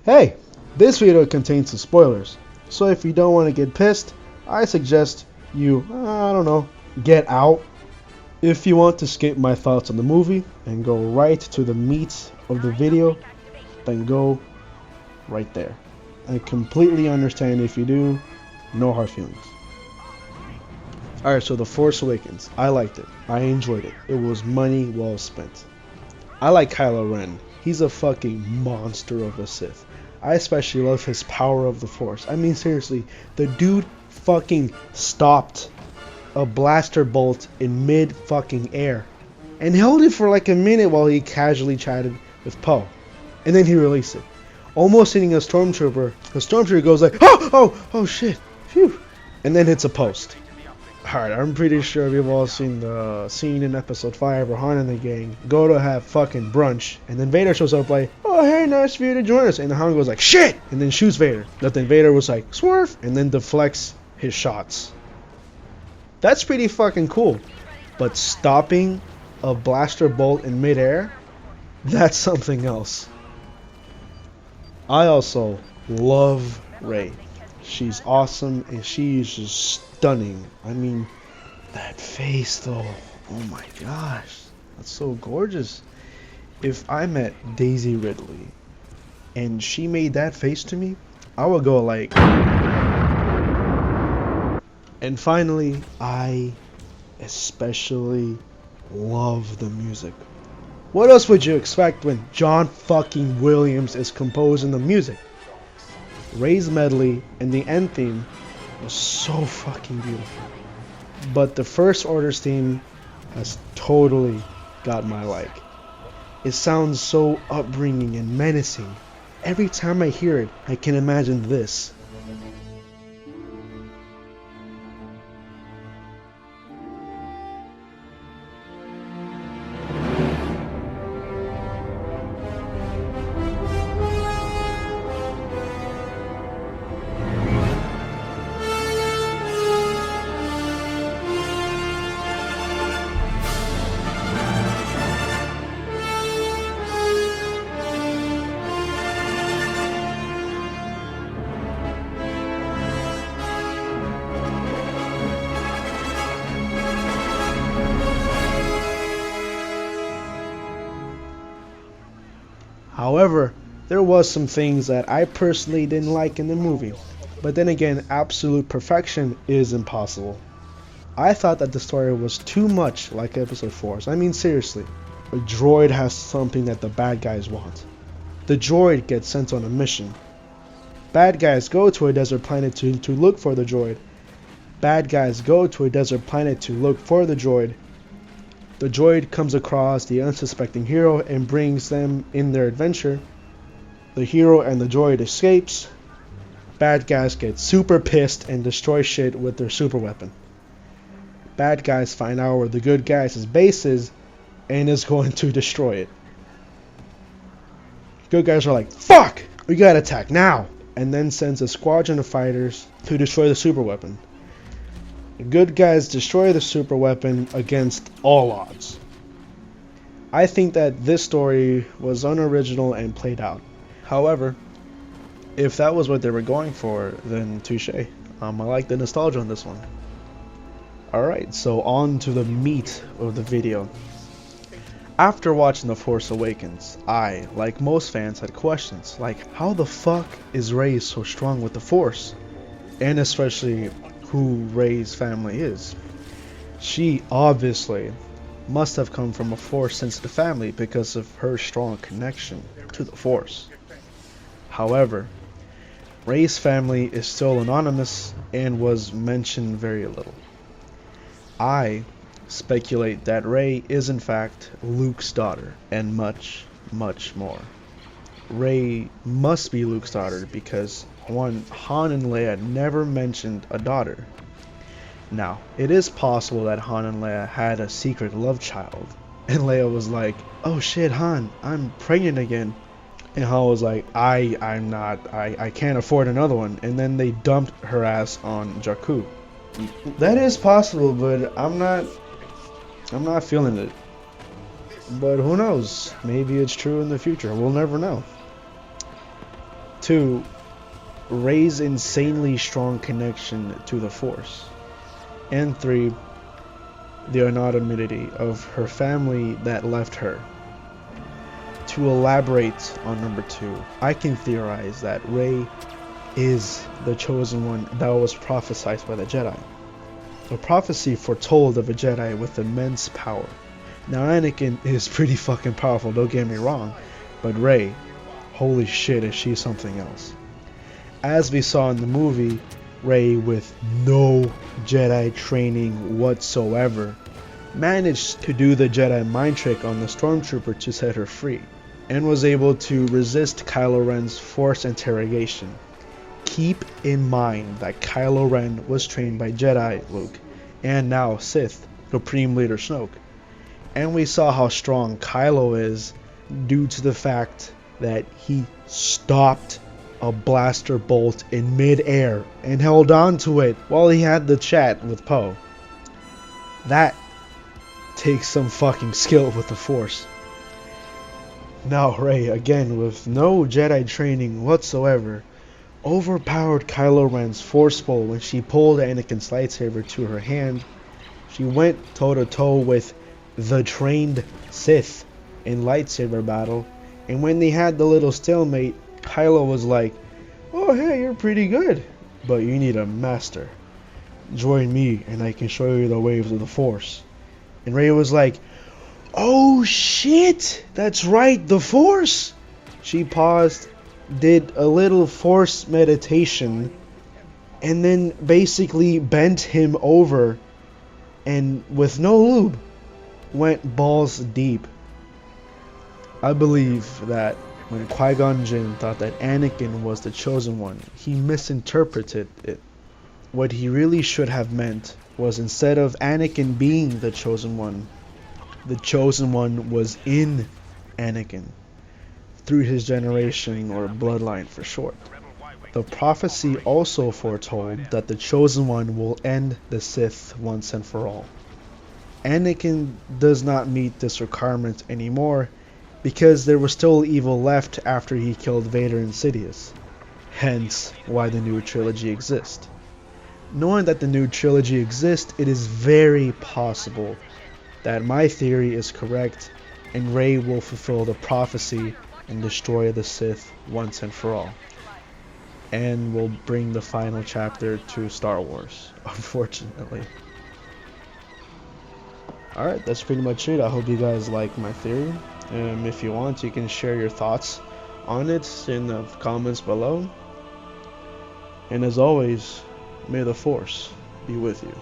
Hey, this video contains some spoilers, so if you don't want to get pissed, I suggest you, I don't know, get out. If you want to skip my thoughts on the movie and go right to the meat of the video, then go right there. I completely understand if you do, no hard feelings. Alright, so The Force Awakens. I liked it. I enjoyed it. It was money well spent. I like Kylo Ren. He's a fucking monster of a Sith. I especially love his power of the Force. I mean, seriously, the dude fucking stopped a blaster bolt in mid fucking air and held it for like a minute while he casually chatted with Poe. And then he released it. Almost hitting a stormtrooper. The stormtrooper goes like, oh shit, phew, and then hits a post. Alright, I'm pretty sure we've all seen the scene in episode 5 where Han and the gang go to have fucking brunch, and then Vader shows up like, oh hey, nice for you to join us, and Han goes like, shit, and then shoots Vader. But then Vader was like, swerve, and then deflects his shots. That's pretty fucking cool. But stopping a blaster bolt in midair, that's something else. I also love Rey. She's awesome and she's just stunning. I mean, that face though, oh my gosh, that's so gorgeous. If I met Daisy Ridley and she made that face to me, I would go like. And finally, I especially love the music. What else would you expect when John fucking Williams is composing the music? Rey's medley and the end theme was so fucking beautiful. But the First Order's theme has totally got my like. It sounds so upbringing and menacing. Every time I hear it, I can imagine this. However, there was some things that I personally didn't like in the movie. But then again, absolute perfection is impossible. I thought that the story was too much like episode 4's. I mean, seriously. A droid has something that the bad guys want. The droid gets sent on a mission. Bad guys go to a desert planet to look for the droid. Bad guys go to a desert planet to look for the droid. The droid comes across the unsuspecting hero and brings them in their adventure. The hero and the droid escapes. Bad guys get super pissed and destroy shit with their super weapon. Bad guys find out where the good guys' base is and is going to destroy it. Good guys are like, fuck! We gotta attack now! And then sends a squadron of fighters to destroy the super weapon. The good guys destroy the super weapon against all odds. I think that this story was unoriginal and played out. However, if that was what they were going for, then touche. I like the nostalgia on this one. Alright, so on to the meat of the video. After watching The Force Awakens, I, like most fans, had questions like, how the fuck is Rey so strong with the Force? And especially who Rey's family is. She obviously must have come from a Force-sensitive family because of her strong connection to the Force. However, Rey's family is still anonymous and was mentioned very little. I speculate that Rey is in fact Luke's daughter, and much, much more. Rey must be Luke's daughter because one, Han and Leia never mentioned a daughter. Now, it is possible that Han and Leia had a secret love child, and Leia was like, oh shit Han, I'm pregnant again. And Han was like, I can't afford another one. And then they dumped her ass on Jakku. That is possible, but I'm not feeling it. But who knows? Maybe it's true in the future. We'll never know. 2, Rey's insanely strong connection to the Force. And 3, the anonymity of her family that left her. To elaborate on number 2, I can theorize that Rey is the chosen one that was prophesied by the Jedi. A prophecy foretold of a Jedi with immense power. Now Anakin is pretty fucking powerful, don't get me wrong, but Rey, holy shit, is she something else. As we saw in the movie, Rey, with no Jedi training whatsoever, managed to do the Jedi mind trick on the Stormtrooper to set her free, and was able to resist Kylo Ren's Force interrogation. Keep in mind that Kylo Ren was trained by Jedi Luke, and now Sith Supreme Leader Snoke. And we saw how strong Kylo is due to the fact that he stopped a blaster bolt in mid-air and held on to it while he had the chat with Poe. That takes some fucking skill with the Force. Now Rey, again with no Jedi training whatsoever, overpowered Kylo Ren's Force bow when she pulled Anakin's lightsaber to her hand. She went toe-to-toe with the trained Sith in lightsaber battle, and when they had the little stalemate, Kylo was like, "Oh hey, you're pretty good, but you need a master. Join me and I can show you the waves of the Force." And Rey was like, "Oh shit, that's right, the Force!" She paused, did a little Force meditation, and then basically bent him over, and with no lube, went balls deep. I believe that when Qui-Gon Jinn thought that Anakin was the chosen one, he misinterpreted it. What he really should have meant was, instead of Anakin being the chosen one was in Anakin, through his generation, or bloodline for short. The prophecy also foretold that the chosen one will end the Sith once and for all. Anakin does not meet this requirement anymore because there was still evil left after he killed Vader and Sidious, hence why the new trilogy exists. Knowing that the new trilogy exists, it is very possible that my theory is correct and Rey will fulfill the prophecy and destroy the Sith once and for all, and will bring the final chapter to Star Wars, unfortunately. Alright, that's pretty much it. I hope you guys like my theory. If you want, you can share your thoughts on it in the comments below. And as always, may the Force be with you.